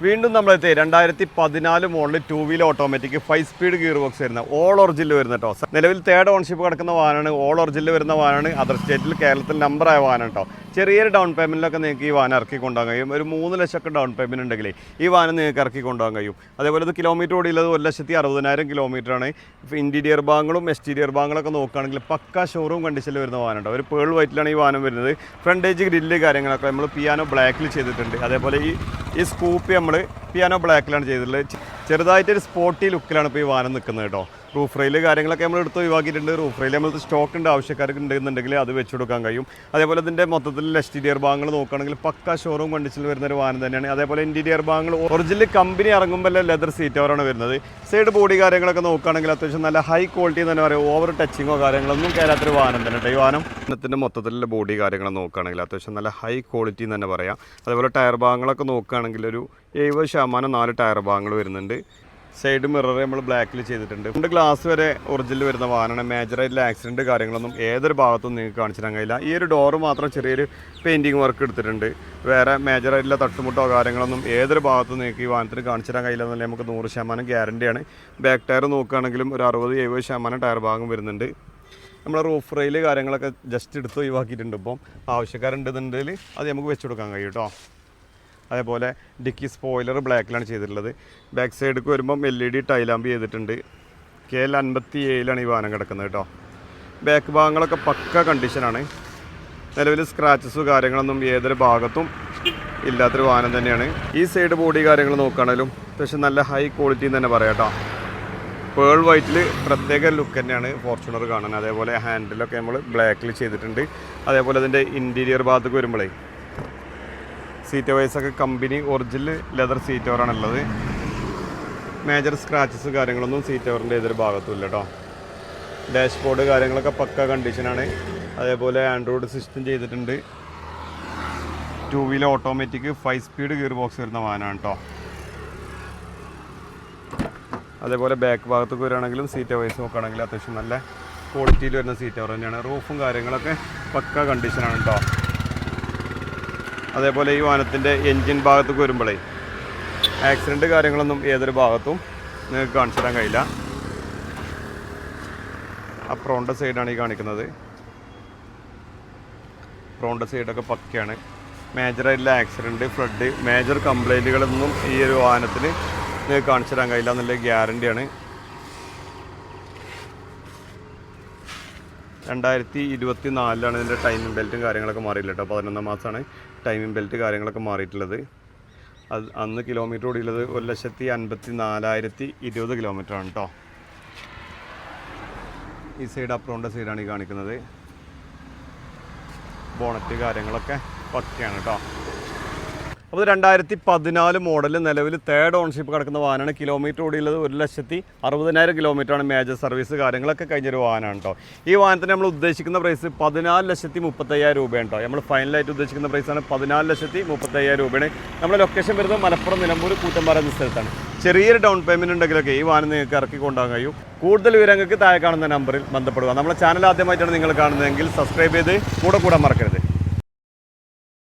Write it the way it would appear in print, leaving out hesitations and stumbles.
വീണ്ടും നമ്മളെത്തി 2014 model 2 wheeler automatic 5 speed gear box വരുന്ന all ഒറിജിനിൽ വരുന്ന കേട്ടോ. നിലവിൽ തേർഡ് ഓൺഷിപ്പ് കിടക്കുന്ന വാഹനമാണ്. ഓൾ ഒറിജിനിൽ വരുന്ന വാഹനമാണ്. അതർ സ്റ്റേറ്റിൽ കേരളത്തിൽ നമ്പറായ വാഹനം കേട്ടോ. ചെറിയൊരു ഡൗൺ പേയ്മെൻറ്റിലൊക്കെ നിങ്ങൾക്ക് ഈ വാഹനം ഇറക്കി കൊണ്ടുപോകാൻ കഴിയും. ഒരു 3 ലക്ഷമൊക്കെ ഡൗൺ പേയ്മെൻറ്റ് ഉണ്ടെങ്കിൽ ഈ വാഹനം നിങ്ങൾക്ക് ഇറക്കി കൊണ്ടുപോകാൻ കഴിയും. അതേപോലെ ഇത് കിലോമീറ്റർ ഓടിയുള്ളത് 1,60,000 കിലോമീറ്ററാണ്. ഇൻറ്റീരിയർ ഭാഗങ്ങളും എക്സ്റ്റീരിയർ ഭാഗങ്ങളൊക്കെ നോക്കുകയാണെങ്കിൽ പക്ക ഷോറൂം കണ്ടീഷനിൽ വരുന്ന വാഹനം കേട്ടോ. ഒരു പേൾ വൈറ്റിലാണ് ഈ വാഹനം വരുന്നത്. ഫ്രണ്ടേജ് ഗ്രില്ല് കാര്യങ്ങളൊക്കെ നമ്മൾ പിയാനോ ബ്ലാക്കിൽ ചെയ്തിട്ടുണ്ട്. അതേപോലെ ഈ സ്കൂപ്പി നമ്മൾ പിയാനോ ബ്ലാക്കിലാണ് ചെയ്തിട്ടുള്ളത്. ചെറുതായിട്ടൊരു സ്പോർട്ടി ലുക്കിലാണ് ഇപ്പോൾ ഈ വാഹനം നിൽക്കുന്നത് കേട്ടോ. റൂഫ് റെയിൽ കാര്യങ്ങളൊക്കെ നമ്മൾ എടുത്ത് ഒഴിവാക്കിയിട്ടുണ്ട്. റൂഫ് റെയിൽ നമ്മൾ സ്റ്റോക്ക് ഉണ്ട്, ആവശ്യക്കാർക്ക് ഉണ്ടെന്നുണ്ടെങ്കിൽ അത് വെച്ച് കൊടുക്കാൻ കഴിയും. അതേപോലെ ഇതിൻ്റെ മൊത്തത്തിൽ എക്സ്റ്റീരിയർ ഭാഗങ്ങൾ നോക്കുകയാണെങ്കിൽ പക്ക ഷോറൂം കണ്ടീഷനിൽ വരുന്ന ഒരു വാഹനം തന്നെയാണ്. അതേപോലെ ഇൻറ്റീരിയർ ഭാഗങ്ങൾ ഒറിജിനൽ കമ്പനി ഇറങ്ങുമ്പോൾ ലെതർ സീറ്റ് കവറാണ് വരുന്നത്. സൈഡ് ബോഡി കാര്യങ്ങളൊക്കെ നോക്കുകയാണെങ്കിൽ അത്യാവശ്യം നല്ല ഹൈ ക്വാളിറ്റി തന്നെ പറയാം. ഓവർ ടച്ചിങ്ങോ കാര്യങ്ങളൊന്നും കയറാത്തൊരു വാഹനം തന്നെ കേട്ടോ. ഈ വാഹനത്തിൻ്റെ മൊത്തത്തിലുള്ള ബോഡി കാര്യങ്ങൾ നോക്കുകയാണെങ്കിൽ അത്യാവശ്യം നല്ല ഹൈ ക്വാളിറ്റി എന്ന് തന്നെ പറയാം. അതേപോലെ ടയർ ഭാഗങ്ങളൊക്കെ നോക്കുകയാണെങ്കിൽ ഒരു 70% 4 ടയർ ഭാഗങ്ങൾ വരുന്നുണ്ട്. സൈഡ് മിറർ നമ്മൾ ബ്ലാക്കിൽ ചെയ്തിട്ടുണ്ട്. 2 ഗ്ലാസ് വരെ ഒറിജിനിൽ വരുന്ന വാഹനമാണ്. മേജറായിട്ടുള്ള ആക്സിഡൻറ്റ് കാര്യങ്ങളൊന്നും ഏതൊരു ഭാഗത്തും നിങ്ങൾക്ക് കാണിച്ചു തരാൻ കഴിയില്ല. ഈ ഒരു ഡോറ് മാത്രം ചെറിയൊരു പെയിൻറ്റിങ് വർക്ക് എടുത്തിട്ടുണ്ട്. വേറെ മേജറായിട്ടുള്ള തട്ടുമുട്ടോ കാര്യങ്ങളൊന്നും ഏതൊരു ഭാഗത്തും നിങ്ങൾക്ക് ഈ വാഹനത്തിന് കാണിച്ചു തരാൻ കഴിയില്ല എന്നല്ലേ നമുക്ക് 100% ഗ്യാരണ്ടിയാണ്. ബാക്ക് ടയർ നോക്കുകയാണെങ്കിലും ഒരു 60-70% ടയർ ഭാഗം വരുന്നുണ്ട്. നമ്മളെ റൂഫ് റെയിൽ കാര്യങ്ങളൊക്കെ ജസ്റ്റ് എടുത്ത് ഒഴിവാക്കിയിട്ടുണ്ട്. ഇപ്പം ആവശ്യക്കാരുണ്ടെന്നുണ്ടെങ്കിൽ അത് നമുക്ക് വെച്ച് കൊടുക്കാൻ കഴിയും കേട്ടോ. അതേപോലെ ഡിക്കി സ്പോയിലർ ബ്ലാക്കിലാണ് ചെയ്തിട്ടുള്ളത്. ബാക്ക് സൈഡിലേക്ക് വരുമ്പം LED ടൈലാമ്പ് ചെയ്തിട്ടുണ്ട്. KL 57 ഈ വാഹനം കിടക്കുന്നത് കേട്ടോ. ബാക്ക് ഭാഗങ്ങളൊക്കെ പക്ക കണ്ടീഷനാണ്. നിലവിൽ സ്ക്രാച്ചസ് കാര്യങ്ങളൊന്നും ഏതൊരു ഭാഗത്തും ഇല്ലാത്തൊരു വാഹനം തന്നെയാണ്. ഈ സൈഡ് ബോഡി കാര്യങ്ങൾ നോക്കുകയാണെങ്കിലും അത്യാവശ്യം നല്ല ഹൈ ക്വാളിറ്റി എന്ന് തന്നെ പറയാം കേട്ടോ. പേൾ വൈറ്റിൽ പ്രത്യേക ലുക്ക് തന്നെയാണ് ഫോർച്യൂണർ കാണാൻ. അതേപോലെ ഹാൻഡിലൊക്കെ നമ്മൾ ബ്ലാക്കിൽ ചെയ്തിട്ടുണ്ട്. അതേപോലെ അതിൻ്റെ ഇൻറ്റീരിയർ ഭാഗത്തേക്ക് വരുമ്പോഴേ സീറ്റ് വൈസൊക്കെ കമ്പനി ഒറിജിനൽ ലെതർ സീറ്റ് കവറാണുള്ളത്. മേജർ സ്ക്രാച്ചസ് കാര്യങ്ങളൊന്നും സീറ്റ് കവറിൻ്റെ ഏതൊരു ഭാഗത്തും ഇല്ല കേട്ടോ. ഡാഷ്ബോർഡ് കാര്യങ്ങളൊക്കെ പക്ക കണ്ടീഷനാണ്. അതേപോലെ ആൻഡ്രോയിഡ് സിസ്റ്റം ചെയ്തിട്ടുണ്ട്. 2 wheeler automatic 5 speed gear box വരുന്ന വാഹനമാണ് കേട്ടോ. അതേപോലെ ബാക്ക് ഭാഗത്തേക്ക് വരികയാണെങ്കിലും സീറ്റ് വൈസ് നോക്കുകയാണെങ്കിൽ അത്യാവശ്യം നല്ല ക്വാളിറ്റിയിൽ വരുന്ന സീറ്റ് കവർ തന്നെയാണ്. റൂഫും കാര്യങ്ങളൊക്കെ പക്ക കണ്ടീഷനാണ് കേട്ടോ. അതേപോലെ ഈ വാഹനത്തിൻ്റെ എൻജിൻ ഭാഗത്തേക്ക് വരുമ്പോഴേ ആക്സിഡൻറ്റ് കാര്യങ്ങളൊന്നും ഏതൊരു ഭാഗത്തും നിങ്ങൾക്ക് കാണിച്ചു തരാൻ കഴിയില്ല. ആ ഫ്രോണ്ട് സൈഡാണ് ഈ കാണിക്കുന്നത്. ഫ്രോണ്ട് സൈഡൊക്കെ പക്കയാണ്. മേജറായിട്ടുള്ള ആക്സിഡൻറ്റ്, ഫ്ലഡ്, മേജർ കംപ്ലൈൻറ്റുകളൊന്നും ഈ ഒരു വാഹനത്തിന് നിങ്ങൾക്ക് കാണിച്ചു തരാൻ കഴിയില്ല എന്നുള്ള ഗ്യാരണ്ടിയാണ്. 2024 ഇതിൻ്റെ ടൈമിംഗ് ബെൽറ്റും കാര്യങ്ങളൊക്കെ മാറിയില്ല കേട്ടോ. 11 മാസമാണ് ടൈമിംഗ് ബെൽറ്റ് കാര്യങ്ങളൊക്കെ മാറിയിട്ടുള്ളത്. അത് അന്ന് കിലോമീറ്റർ ഓടിയുള്ളത് 1,54,020 കിലോമീറ്ററാണ് കേട്ടോ. ഈ സൈഡ് അപ്രോണിൻ്റെ സൈഡാണ് ഈ കാണിക്കുന്നത്. ബോണറ്റ് കാര്യങ്ങളൊക്കെ പക്കയാണ് കേട്ടോ. അപ്പോൾ 2014 മോഡൽ നിലവിൽ തേർഡ് ഓൺഷിപ്പ് കിടക്കുന്ന വാഹനമാണ്. കിലോമീറ്റർ ഓടിയുള്ളത് 1,60,000 കിലോമീറ്ററാണ്. മേജർ സർവീസ് കാര്യങ്ങളൊക്കെ കഴിഞ്ഞൊരു വാഹനമാണ് കേട്ടോ. ഈ വാഹനത്തിന് നമ്മൾ ഉദ്ദേശിക്കുന്ന പ്രൈസ് 14,35,000 രൂപയാണ് കേട്ടോ. നമ്മൾ ഫൈനലായിട്ട് ഉദ്ദേശിക്കുന്ന പ്രൈസാണ് 14,35,000 രൂപയാണ്. നമ്മുടെ ലൊക്കേഷൻ വരുന്നത് മലപ്പുറം നിലമ്പൂർ കൂറ്റമ്പാറ എന്ന സ്ഥലത്താണ്. ചെറിയൊരു ഡൗൺ പേയ്മെൻറ്റ് ഉണ്ടെങ്കിലൊക്കെ ഈ വാഹനം നിങ്ങൾക്ക് ഇറക്കി കൊണ്ടുപോകാൻ കഴിയും. കൂടുതൽ വിവരങ്ങൾക്ക് താഴെ കാണുന്ന നമ്പറിൽ ബന്ധപ്പെടുക. നമ്മുടെ ചാനൽ ആദ്യമായിട്ടാണ് നിങ്ങൾ കാണുന്നതെങ്കിൽ സബ്സ്ക്രൈബ് ചെയ്ത് കൂടെ മറക്കരുത്.